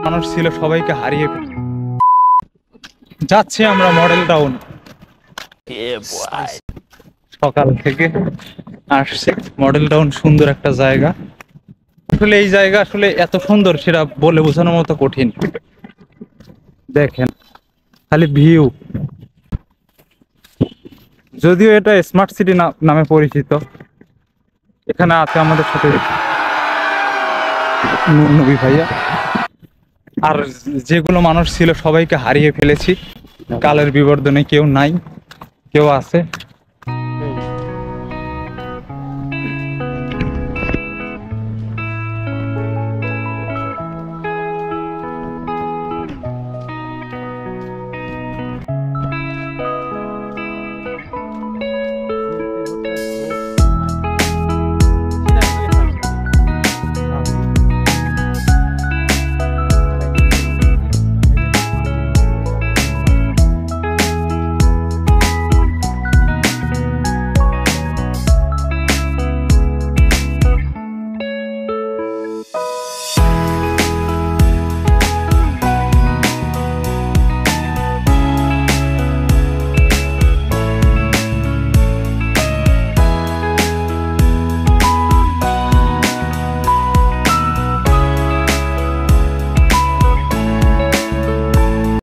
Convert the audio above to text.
মানুষ ছিল সবাইকে হারিয়ে যাচ্ছি আমরা মডেল টাউন। সকাল থেকে আসছে মডেল টাউন, সুন্দর একটা জায়গা। আসলে এই জায়গা আসলে এত সুন্দর সেটা বলে বোঝানোর মতো কঠিন। দেখেন খালি ভিউ। যদিও এটা স্মার্ট সিটি নামে পরিচিত। এখানে আছে আমাদের সাথে নবী ভাইয়া। আর যেগুলো মানুষ ছিল সবাইকে হারিয়ে ফেলেছি, কালের বিবর্তনে কেউ নাই, কেউ আছে